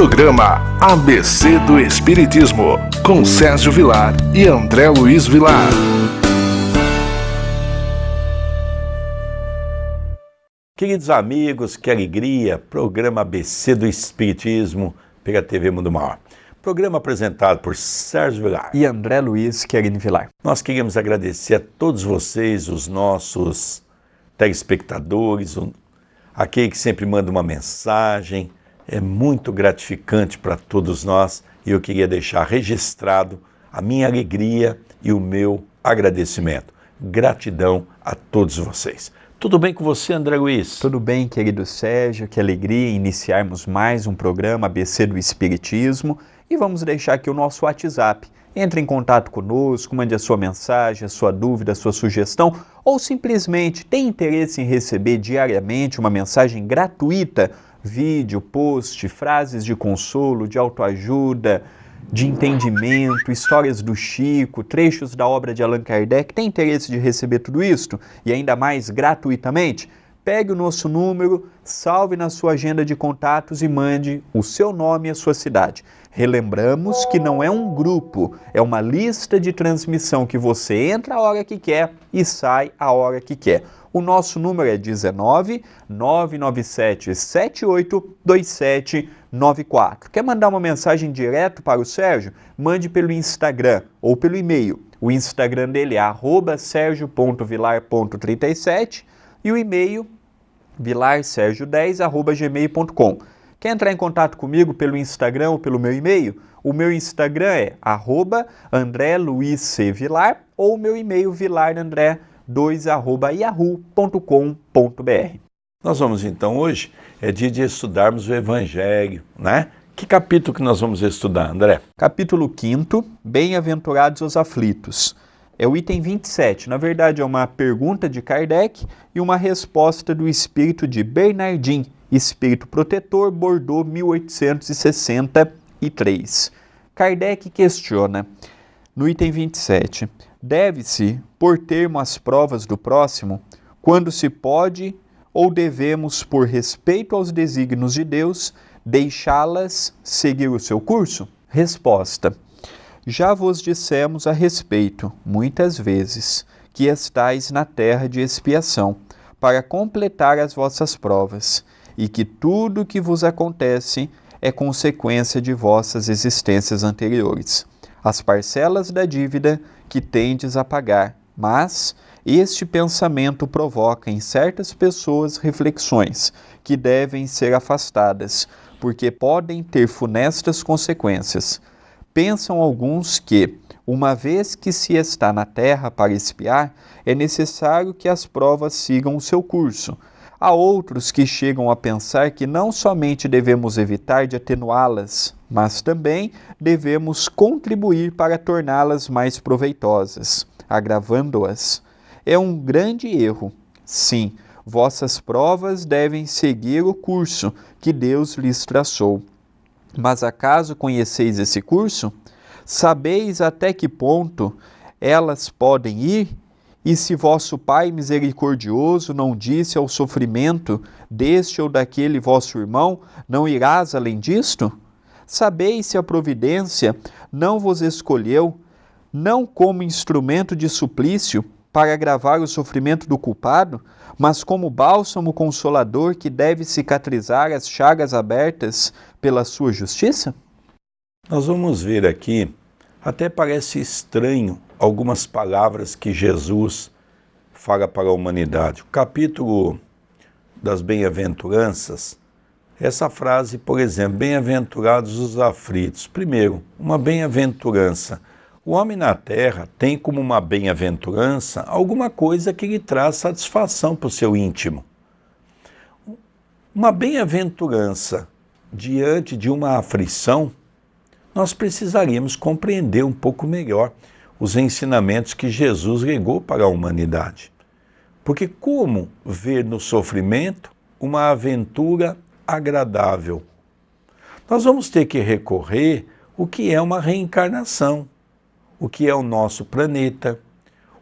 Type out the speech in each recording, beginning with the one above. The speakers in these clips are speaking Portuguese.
Programa ABC do Espiritismo, com Sérgio Vilar e André Luiz Vilar. Queridos amigos, que alegria! Programa ABC do Espiritismo pela TV Mundo Maior. Programa apresentado por Sérgio Vilar e André Luiz Querini Vilar. Nós queríamos agradecer a todos vocês, os nossos telespectadores, aquele que sempre manda uma mensagem. É muito gratificante para todos nós e eu queria deixar registrado a minha alegria e o meu agradecimento. Gratidão a todos vocês. Tudo bem com você, André Luiz? Tudo bem, querido Sérgio. Que alegria iniciarmos mais um programa ABC do Espiritismo. E vamos deixar aqui o nosso WhatsApp. Entre em contato conosco, mande a sua mensagem, a sua dúvida, a sua sugestão, ou simplesmente tem interesse em receber diariamente uma mensagem gratuita, vídeo, post, frases de consolo, de autoajuda, de entendimento, histórias do Chico, trechos da obra de Allan Kardec. Tem interesse de receber tudo isso e ainda mais gratuitamente? Pegue o nosso número, salve na sua agenda de contatos e mande o seu nome e a sua cidade. Relembramos que não é um grupo, é uma lista de transmissão que você entra a hora que quer e sai a hora que quer. O nosso número é 19 997 78 2794. Quer mandar uma mensagem direto para o Sérgio? Mande pelo Instagram ou pelo e-mail. O Instagram dele é @sergio.vilar.37 e o e-mail vilarsergio10@gmail.com. Quer entrar em contato comigo pelo Instagram ou pelo meu e-mail? O meu Instagram é @AndréLuizCVilar ou o meu e-mail vilarandré2@yahoo.com.br. Nós vamos então hoje, é dia de estudarmos o Evangelho, né? Que capítulo que nós vamos estudar, André? Capítulo 5º, Bem-aventurados os aflitos. É o item 27, na verdade é uma pergunta de Kardec e uma resposta do espírito de Bernardin, espírito protetor, Bordeaux, 1863. Kardec questiona, no item 27, deve-se pôr termo às provas do próximo quando se pode ou devemos, por respeito aos desígnios de Deus, deixá-las seguir o seu curso? Resposta. Já vos dissemos a respeito, muitas vezes, que estais na terra de expiação, para completar as vossas provas, e que tudo o que vos acontece é consequência de vossas existências anteriores, as parcelas da dívida que tendes a pagar, mas este pensamento provoca em certas pessoas reflexões que devem ser afastadas, porque podem ter funestas consequências. Pensam alguns que, uma vez que se está na terra para expiar, é necessário que as provas sigam o seu curso. Há outros que chegam a pensar que não somente devemos evitar de atenuá-las, mas também devemos contribuir para torná-las mais proveitosas, agravando-as. É um grande erro. Sim, vossas provas devem seguir o curso que Deus lhes traçou. Mas acaso conheceis esse curso? Sabeis até que ponto elas podem ir? E se vosso Pai misericordioso não disse ao sofrimento deste ou daquele vosso irmão, não irás além disto? Sabeis se a providência não vos escolheu, não como instrumento de suplício, para agravar o sofrimento do culpado, mas como bálsamo consolador que deve cicatrizar as chagas abertas pela sua justiça? Nós vamos ver aqui, até parece estranho, algumas palavras que Jesus fala para a humanidade. O capítulo das bem-aventuranças, essa frase, por exemplo, bem-aventurados os aflitos. Primeiro, uma bem-aventurança. O homem na terra tem como uma bem-aventurança alguma coisa que lhe traz satisfação para o seu íntimo. Uma bem-aventurança diante de uma aflição, nós precisaríamos compreender um pouco melhor os ensinamentos que Jesus legou para a humanidade. Porque como ver no sofrimento uma aventura agradável? Nós vamos ter que recorrer ao que é uma reencarnação. O que é o nosso planeta,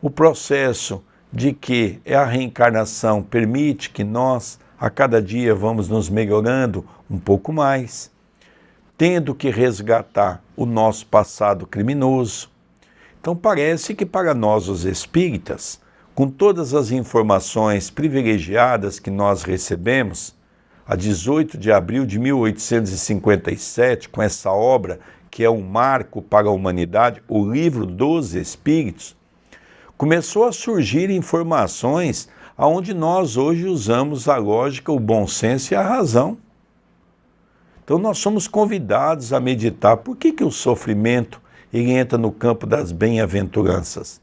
o processo de que a reencarnação permite que nós, a cada dia, vamos nos melhorando um pouco mais. tendo que resgatar o nosso passado criminoso. Então parece que para nós os espíritas, com todas as informações privilegiadas que nós recebemos, a 18 de abril de 1857, com essa obra que é um marco para a humanidade, o Livro dos Espíritos, começou a surgir informações onde nós hoje usamos a lógica, o bom senso e a razão. Então nós somos convidados a meditar. Por que o sofrimento ele entra no campo das bem-aventuranças?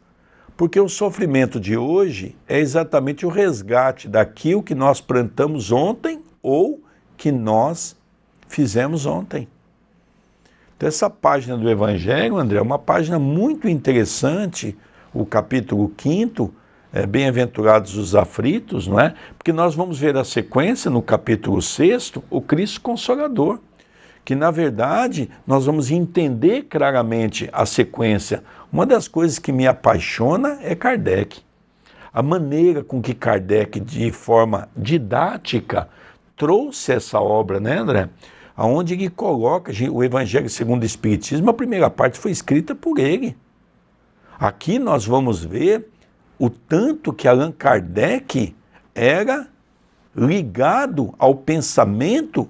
Porque o sofrimento de hoje é exatamente o resgate daquilo que nós plantamos ontem ou que nós fizemos ontem. Então essa página do Evangelho, André, é uma página muito interessante, o capítulo 5º, Bem-aventurados os aflitos, não é? Porque nós vamos ver a sequência no capítulo 6º, o Cristo Consolador, que na verdade nós vamos entender claramente a sequência. Uma das coisas que me apaixona é Kardec. A maneira com que Kardec, de forma didática, trouxe essa obra, né, André? Onde ele coloca o Evangelho segundo o Espiritismo, a primeira parte foi escrita por ele. Aqui nós vamos ver o tanto que Allan Kardec era ligado ao pensamento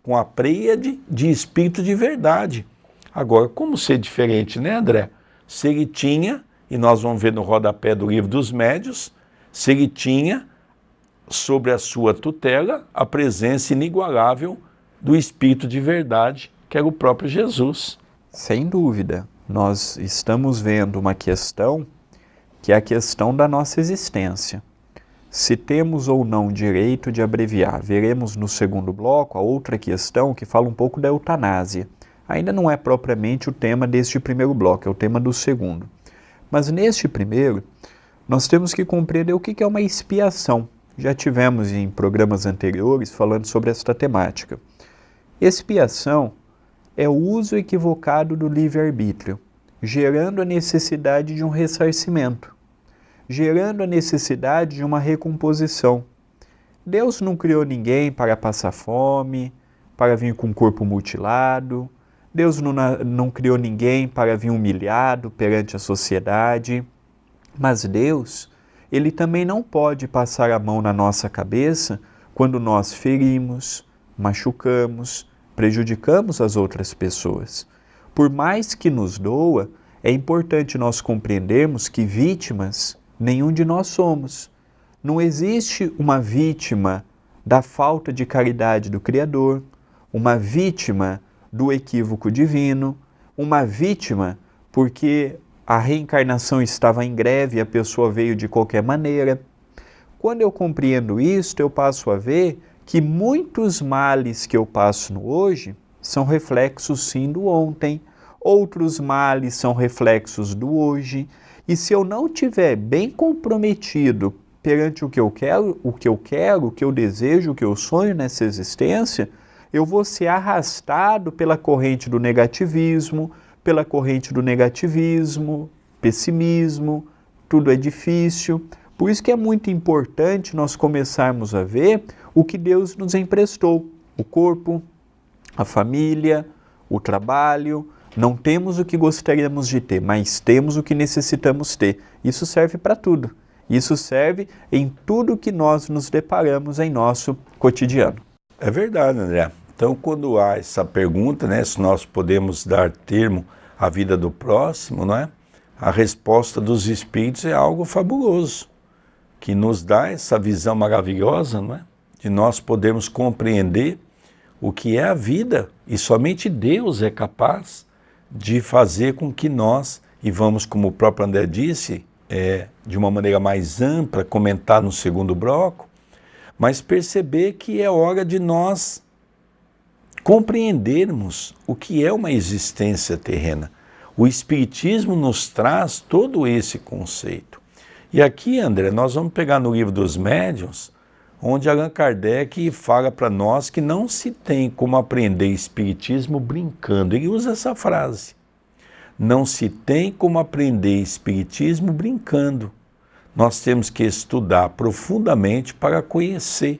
com a tríade de espírito de verdade. Agora, como ser diferente, né, André? Se ele tinha, e nós vamos ver no rodapé do Livro dos Médiuns, se ele tinha sobre a sua tutela a presença inigualável do espírito de verdade, que era o próprio Jesus. Sem dúvida, nós estamos vendo uma questão que é a questão da nossa existência. Se temos ou não direito de abreviar. Veremos no segundo bloco a outra questão que fala um pouco da eutanásia. Ainda não é propriamente o tema deste primeiro bloco, é o tema do segundo. Mas neste primeiro, nós temos que compreender o que é uma expiação. Já tivemos em programas anteriores falando sobre esta temática. Expiação é o uso equivocado do livre-arbítrio, gerando a necessidade de um ressarcimento, gerando a necessidade de uma recomposição. Deus não criou ninguém para passar fome, para vir com o corpo mutilado. Deus não criou ninguém para vir humilhado perante a sociedade. Mas Deus, Ele também não pode passar a mão na nossa cabeça quando nós ferimos, machucamos, prejudicamos as outras pessoas. Por mais que nos doa, é importante nós compreendermos que vítimas nenhum de nós somos. Não existe uma vítima da falta de caridade do Criador, uma vítima do equívoco divino, uma vítima porque a reencarnação estava em greve e a pessoa veio de qualquer maneira. Quando eu compreendo isto, eu passo a ver que muitos males que eu passo no hoje são reflexos sim do ontem, outros males são reflexos do hoje, e se eu não estiver bem comprometido perante o que eu quero, o que eu desejo, o que eu sonho nessa existência, eu vou ser arrastado pela corrente do negativismo, pessimismo, tudo é difícil. Por isso que é muito importante nós começarmos a ver o que Deus nos emprestou, o corpo, a família, o trabalho. Não temos o que gostaríamos de ter, mas temos o que necessitamos ter. Isso serve para tudo. Isso serve em tudo que nós nos deparamos em nosso cotidiano. É verdade, André. Então, quando há essa pergunta, né, se nós podemos dar termo à vida do próximo, não é? A resposta dos Espíritos é algo fabuloso, que nos dá essa visão maravilhosa, não é? De nós podermos compreender o que é a vida, e somente Deus é capaz de fazer com que nós, e vamos, como o próprio André disse, de uma maneira mais ampla, comentar no segundo bloco, mas perceber que é hora de nós compreendermos o que é uma existência terrena. O Espiritismo nos traz todo esse conceito. E aqui, André, nós vamos pegar no Livro dos Médiuns, onde Allan Kardec fala para nós que não se tem como aprender Espiritismo brincando. Ele usa essa frase. Não se tem como aprender Espiritismo brincando. Nós temos que estudar profundamente para conhecer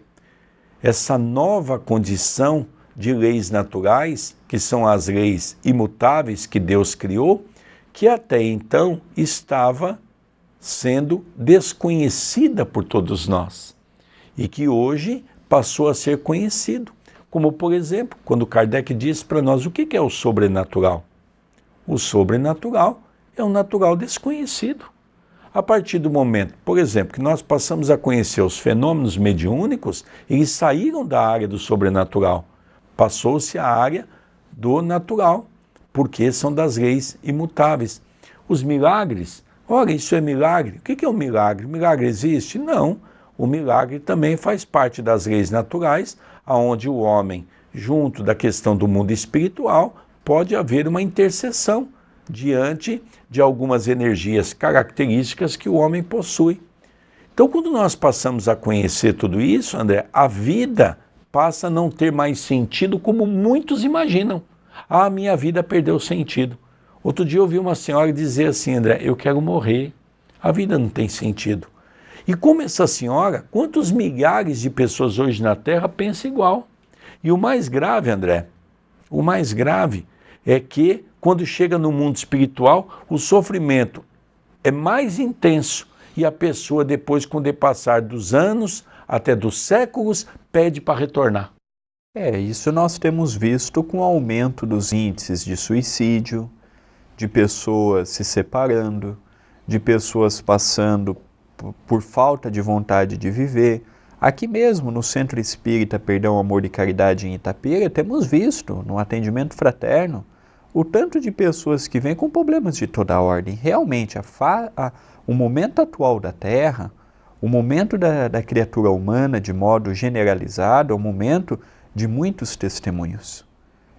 essa nova condição de leis naturais, que são as leis imutáveis que Deus criou, que até então estava sendo desconhecida por todos nós e que hoje passou a ser conhecido. Como, por exemplo, quando Kardec diz para nós o que é o sobrenatural. O sobrenatural é um natural desconhecido. A partir do momento, por exemplo, que nós passamos a conhecer os fenômenos mediúnicos, eles saíram da área do sobrenatural, passou-se à área do natural, porque são das leis imutáveis. Os milagres, olha, isso é milagre. O que é um milagre? O milagre existe? Não. O milagre também faz parte das leis naturais, onde o homem, junto da questão do mundo espiritual, pode haver uma intercessão diante de algumas energias características que o homem possui. Então, quando nós passamos a conhecer tudo isso, André, a vida passa a não ter mais sentido como muitos imaginam. Ah, minha vida perdeu sentido. Outro dia eu ouvi uma senhora dizer assim, André, eu quero morrer. A vida não tem sentido. E como essa senhora, quantos milhares de pessoas hoje na Terra pensam igual? E o mais grave, André, o mais grave é que quando chega no mundo espiritual, o sofrimento é mais intenso e a pessoa depois, com o depassar dos anos, até dos séculos, pede para retornar. Isso nós temos visto com o aumento dos índices de suicídio, de pessoas se separando, de pessoas passando por falta de vontade de viver. Aqui mesmo, no Centro Espírita Perdão, Amor e Caridade em Itapira, temos visto, no atendimento fraterno, o tanto de pessoas que vêm com problemas de toda a ordem. Realmente, o momento atual da Terra, o momento da criatura humana, de modo generalizado, é um momento de muitos testemunhos.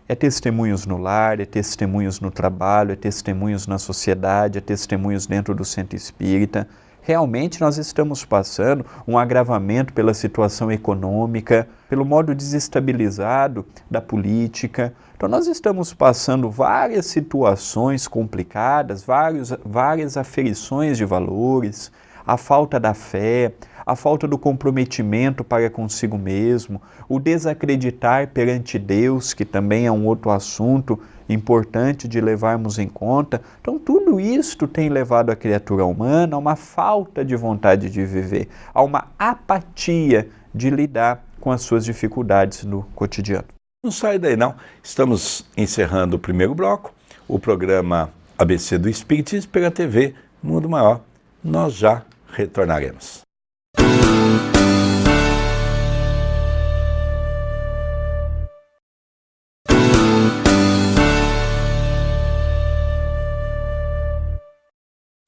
É testemunhos no lar, é testemunhos no trabalho, é testemunhos na sociedade, é testemunhos dentro do centro espírita. Realmente nós estamos passando um agravamento pela situação econômica, pelo modo desestabilizado da política. Então nós estamos passando várias situações complicadas, várias aferições de valores, a falta da fé, a falta do comprometimento para consigo mesmo, o desacreditar perante Deus, que também é um outro assunto importante de levarmos em conta. Então tudo isto tem levado a criatura humana a uma falta de vontade de viver, a uma apatia de lidar com as suas dificuldades no cotidiano. Não sai daí não, estamos encerrando o primeiro bloco, o programa ABC do Espiritismo pela TV Mundo Maior. Nós já retornaremos.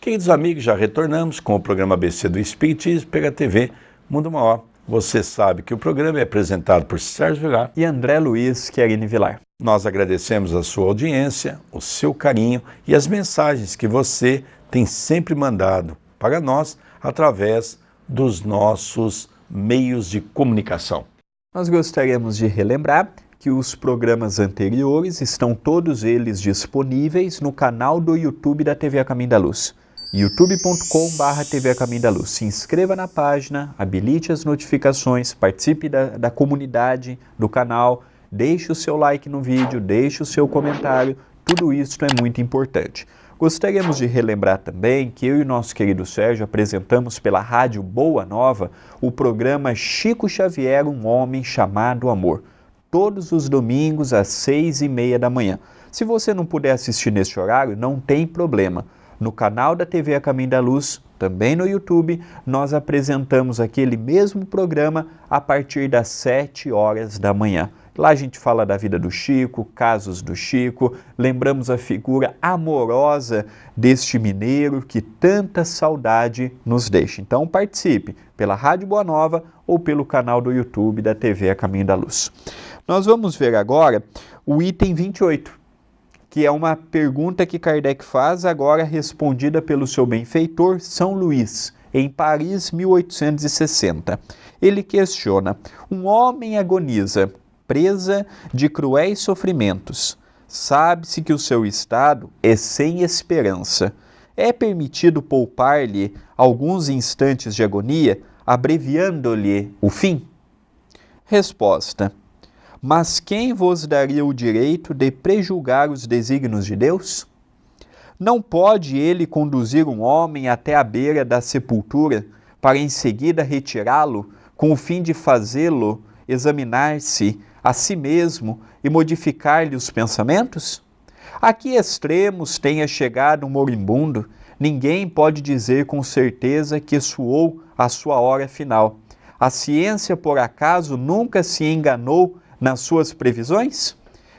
Queridos amigos, já retornamos com o programa ABC do Espiritismo pela TV Mundo Maior. Você sabe que o programa é apresentado por Sérgio Vilar e André Luiz Querini Vilar. Nós agradecemos a sua audiência, o seu carinho e as mensagens que você tem sempre mandado para nós através dos nossos meios de comunicação. Nós gostaríamos de relembrar que os programas anteriores estão todos eles disponíveis no canal do YouTube da TV A Caminho da Luz. youtube.com/TV A Caminho da Luz. Se inscreva na página, habilite as notificações, participe da comunidade do canal, deixe o seu like no vídeo, deixe o seu comentário, tudo isso é muito importante. Gostaríamos de relembrar também que eu e o nosso querido Sérgio apresentamos pela Rádio Boa Nova o programa Chico Xavier, um homem chamado amor, todos os domingos às 6h30 da manhã. Se você não puder assistir neste horário, não tem problema. No canal da TV A Caminho da Luz, também no YouTube, nós apresentamos aquele mesmo programa a partir das 7 horas da manhã. Lá a gente fala da vida do Chico, casos do Chico, lembramos a figura amorosa deste mineiro que tanta saudade nos deixa. Então participe pela Rádio Boa Nova ou pelo canal do YouTube da TV A Caminho da Luz. Nós vamos ver agora o item 28. Que é uma pergunta que Kardec faz, agora respondida pelo seu benfeitor São Luís, em Paris, 1860. Ele questiona: um homem agoniza, presa de cruéis sofrimentos. Sabe-se que o seu estado é sem esperança. É permitido poupar-lhe alguns instantes de agonia, abreviando-lhe o fim? Resposta: Mas quem vos daria o direito de prejulgar os desígnios de Deus? Não pode ele conduzir um homem até a beira da sepultura, para em seguida retirá-lo, com o fim de fazê-lo examinar-se a si mesmo e modificar-lhe os pensamentos? A que extremos tenha chegado um moribundo, ninguém pode dizer com certeza que soou a sua hora final. A ciência, por acaso, nunca se enganou nas suas previsões?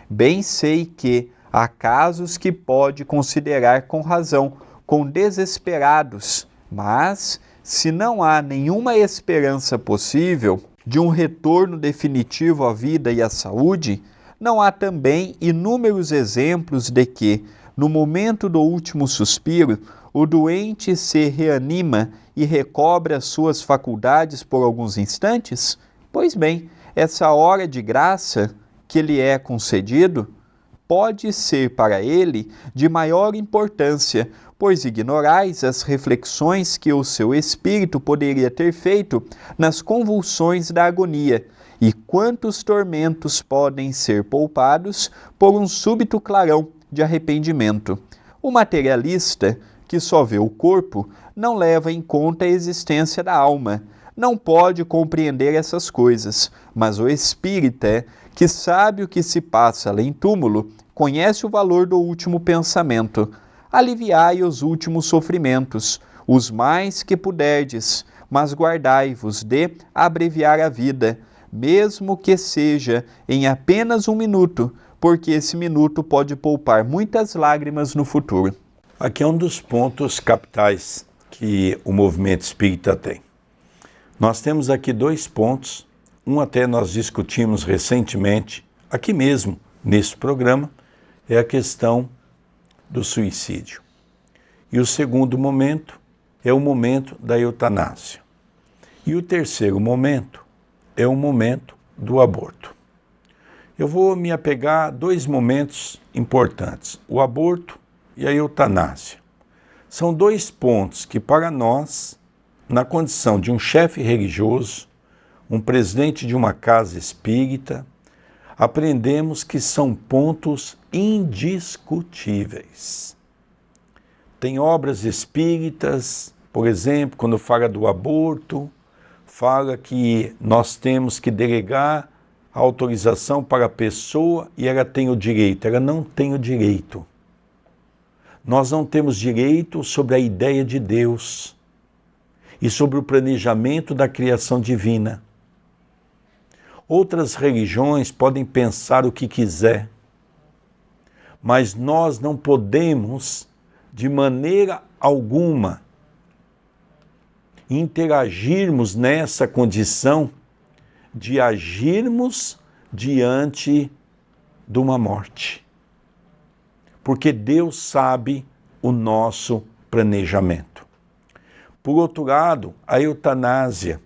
Bem sei que há casos que pode considerar com razão, com desesperados, mas se não há nenhuma esperança possível de um retorno definitivo à vida e à saúde, não há também inúmeros exemplos de que, no momento do último suspiro, o doente se reanima e recobra suas faculdades por alguns instantes? Pois bem, essa hora de graça que lhe é concedido pode ser para ele de maior importância, pois ignorais as reflexões que o seu espírito poderia ter feito nas convulsões da agonia, e quantos tormentos podem ser poupados por um súbito clarão de arrependimento. O materialista, que só vê o corpo, não leva em conta a existência da alma, não pode compreender essas coisas, mas o espírita, que sabe o que se passa além túmulo, conhece o valor do último pensamento. Aliviai os últimos sofrimentos, os mais que puderdes, mas guardai-vos de abreviar a vida, mesmo que seja em apenas um minuto, porque esse minuto pode poupar muitas lágrimas no futuro. Aqui é um dos pontos capitais que o movimento espírita tem. Nós temos aqui 2 pontos, um até nós discutimos recentemente, aqui mesmo, nesse programa, é a questão do suicídio. E o segundo momento é o momento da eutanásia. E o terceiro momento é o momento do aborto. Eu vou me apegar a 2 momentos importantes, o aborto e a eutanásia. São 2 pontos que, para nós, na condição de um chefe religioso, um presidente de uma casa espírita, aprendemos que são pontos indiscutíveis. Tem obras espíritas, por exemplo, quando fala do aborto, fala que nós temos que delegar a autorização para a pessoa e ela tem o direito. Ela não tem o direito. Nós não temos direito sobre a ideia de Deus e sobre o planejamento da criação divina. Outras religiões podem pensar o que quiser, mas nós não podemos, de maneira alguma, interagirmos nessa condição de agirmos diante de uma morte. Porque Deus sabe o nosso planejamento. Por outro lado, a eutanásia.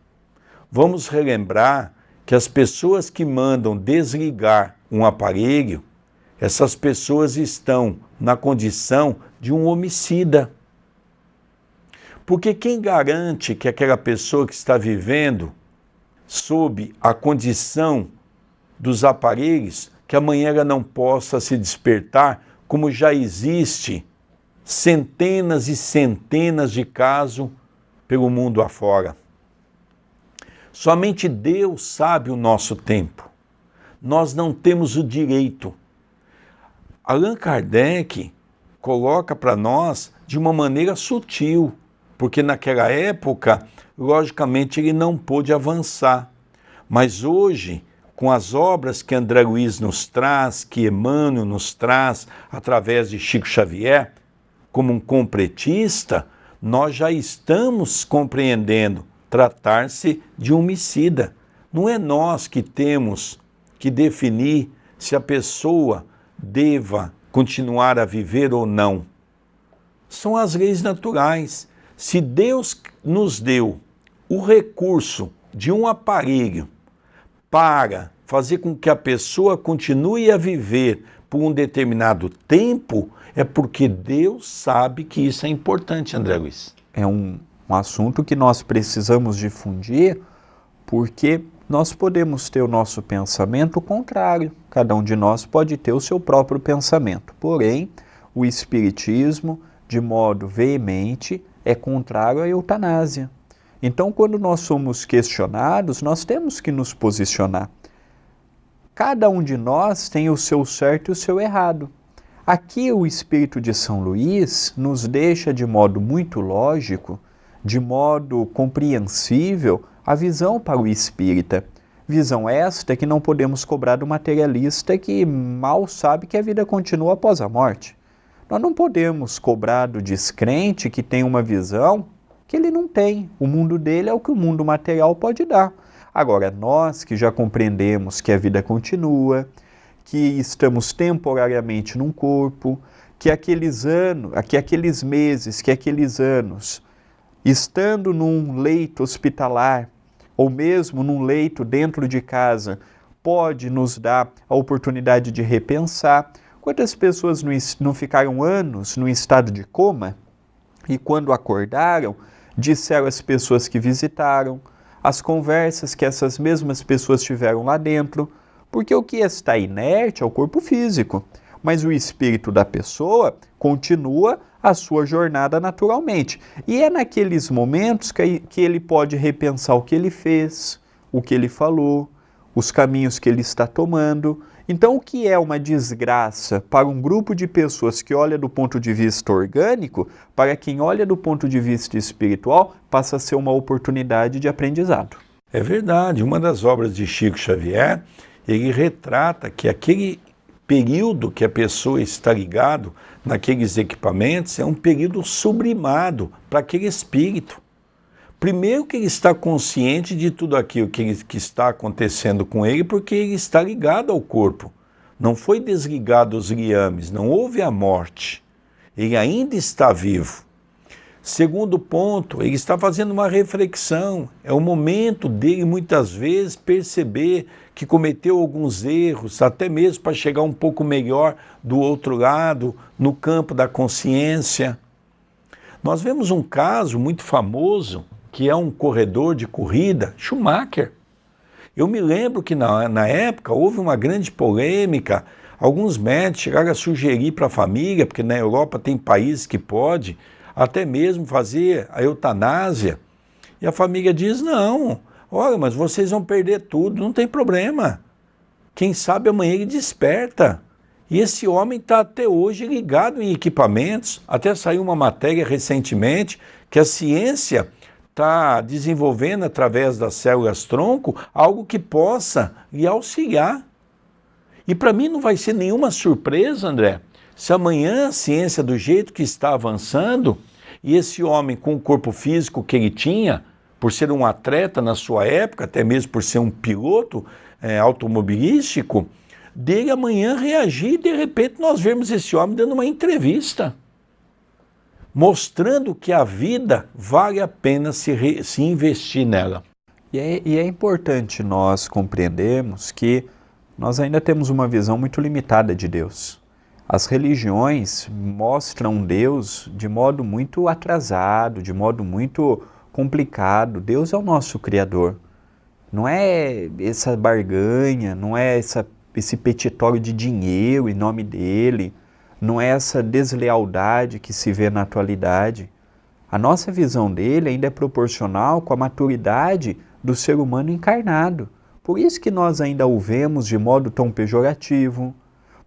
Vamos relembrar que as pessoas que mandam desligar um aparelho, essas pessoas estão na condição de um homicida. Porque quem garante que aquela pessoa que está vivendo sob a condição dos aparelhos, que amanhã ela não possa se despertar, como já existe centenas e centenas de casos pelo mundo afora. Somente Deus sabe o nosso tempo. Nós não temos o direito. Allan Kardec coloca para nós de uma maneira sutil, porque naquela época, logicamente, ele não pôde avançar. Mas hoje, com as obras que André Luiz nos traz, que Emmanuel nos traz, através de Chico Xavier, como um completista, nós já estamos compreendendo tratar-se de um homicida. Não é nós que temos que definir se a pessoa deva continuar a viver ou não. São as leis naturais. Se Deus nos deu o recurso de um aparelho para fazer com que a pessoa continue a viver por um determinado tempo, é porque Deus sabe que isso é importante, André Luiz. É um assunto que nós precisamos difundir, porque nós podemos ter o nosso pensamento contrário. Cada um de nós pode ter o seu próprio pensamento. Porém, o Espiritismo, de modo veemente, é contrário à eutanásia. Então, quando nós somos questionados, nós temos que nos posicionar. Cada um de nós tem o seu certo e o seu errado. Aqui o Espírito de São Luís nos deixa de modo muito lógico, de modo compreensível, a visão para o espírita. Visão esta que não podemos cobrar do materialista que mal sabe que a vida continua após a morte. Nós não podemos cobrar do descrente que tem uma visão que ele não tem. O mundo dele é o que o mundo material pode dar. Agora, nós que já compreendemos que a vida continua, que estamos temporariamente num corpo, que aqueles meses, que aqueles anos, estando num leito hospitalar, ou mesmo num leito dentro de casa, pode nos dar a oportunidade de repensar. Quantas pessoas não ficaram anos no estado de coma e quando acordaram, disseram às pessoas que visitaram, as conversas que essas mesmas pessoas tiveram lá dentro, porque o que está inerte é o corpo físico, mas o espírito da pessoa continua a sua jornada naturalmente. E é naqueles momentos que ele pode repensar o que ele fez, o que ele falou, os caminhos que ele está tomando. Então, o que é uma desgraça para um grupo de pessoas que olha do ponto de vista orgânico, para quem olha do ponto de vista espiritual, passa a ser uma oportunidade de aprendizado. É verdade. Uma das obras de Chico Xavier, ele retrata que aquele período que a pessoa está ligado naqueles equipamentos é um período sublimado para aquele espírito. Primeiro que ele está consciente de tudo aquilo que está acontecendo com ele, porque ele está ligado ao corpo. Não foi desligado os liames, não houve a morte. Ele ainda está vivo. Segundo ponto, ele está fazendo uma reflexão. É o momento dele, muitas vezes, perceber que cometeu alguns erros, até mesmo para chegar um pouco melhor do outro lado, no campo da consciência. Nós vemos um caso muito famoso, que é um corredor de corrida, Schumacher. Eu me lembro que na época houve uma grande polêmica, alguns médicos chegaram a sugerir para a família, porque na Europa tem países que pode, até mesmo fazer a eutanásia. E a família diz, não, olha, mas vocês vão perder tudo, não tem problema. Quem sabe amanhã ele desperta. E esse homem está até hoje ligado em equipamentos, até saiu uma matéria recentemente que a ciência está desenvolvendo através das células-tronco algo que possa lhe auxiliar. E para mim não vai ser nenhuma surpresa, André, se amanhã a ciência do jeito que está avançando e esse homem com o corpo físico que ele tinha, por ser um atleta na sua época, até mesmo por ser um piloto automobilístico, dele amanhã reagir e de repente nós vemos esse homem dando uma entrevista, mostrando que a vida vale a pena se investir nela. E é importante nós compreendermos que nós ainda temos uma visão muito limitada de Deus. As religiões mostram Deus de modo muito atrasado, de modo muito complicado. Deus é o nosso Criador. Não é essa barganha, não é esse petitório de dinheiro em nome dele, não é essa deslealdade que se vê na atualidade. A nossa visão dele ainda é proporcional com a maturidade do ser humano encarnado. Por isso que nós ainda o vemos de modo tão pejorativo,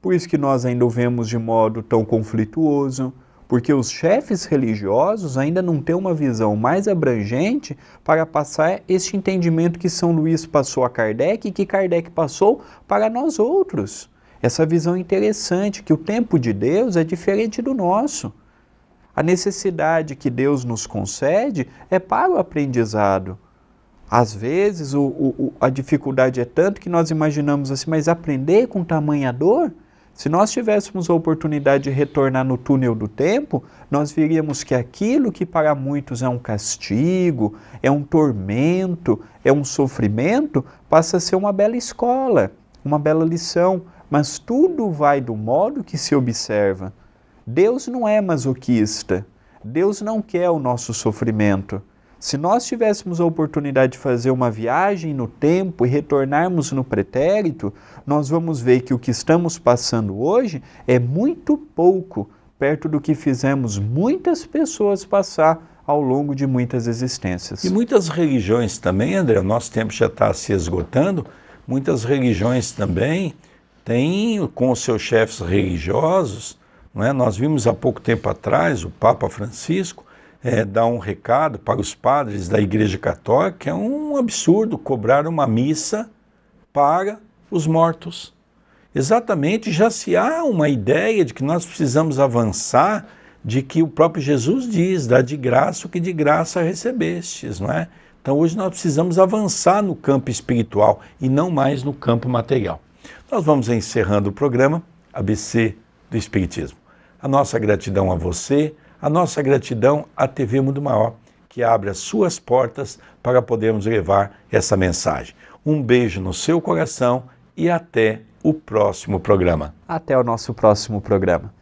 por isso que nós ainda o vemos de modo tão conflituoso, porque os chefes religiosos ainda não têm uma visão mais abrangente para passar esse entendimento que São Luís passou a Kardec e que Kardec passou para nós outros. Essa visão interessante, que o tempo de Deus é diferente do nosso. A necessidade que Deus nos concede é para o aprendizado. Às vezes a dificuldade é tanto que nós imaginamos assim, mas aprender com tamanha dor? Se nós tivéssemos a oportunidade de retornar no túnel do tempo, nós veríamos que aquilo que para muitos é um castigo, é um tormento, é um sofrimento, passa a ser uma bela escola, uma bela lição. Mas tudo vai do modo que se observa. Deus não é masoquista. Deus não quer o nosso sofrimento. Se nós tivéssemos a oportunidade de fazer uma viagem no tempo e retornarmos no pretérito, nós vamos ver que o que estamos passando hoje é muito pouco perto do que fizemos muitas pessoas passar ao longo de muitas existências. E muitas religiões também, André, o nosso tempo já está se esgotando, muitas religiões também têm com os seus chefes religiosos, não é? Nós vimos há pouco tempo atrás o Papa Francisco dar um recado para os padres da Igreja Católica, que é um absurdo cobrar uma missa para os mortos. Exatamente, já se há uma ideia de que nós precisamos avançar, de que o próprio Jesus diz, dá de graça o que de graça recebestes, não é? Então hoje nós precisamos avançar no campo espiritual e não mais no campo material. Nós vamos encerrando o programa ABC do Espiritismo. A nossa gratidão a você, a nossa gratidão à TV Mundo Maior, que abre as suas portas para podermos levar essa mensagem. Um beijo no seu coração e até o próximo programa. Até o nosso próximo programa.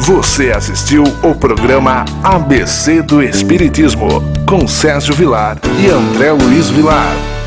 Você assistiu o programa ABC do Espiritismo, com Sérgio Vilar e André Luiz Vilar.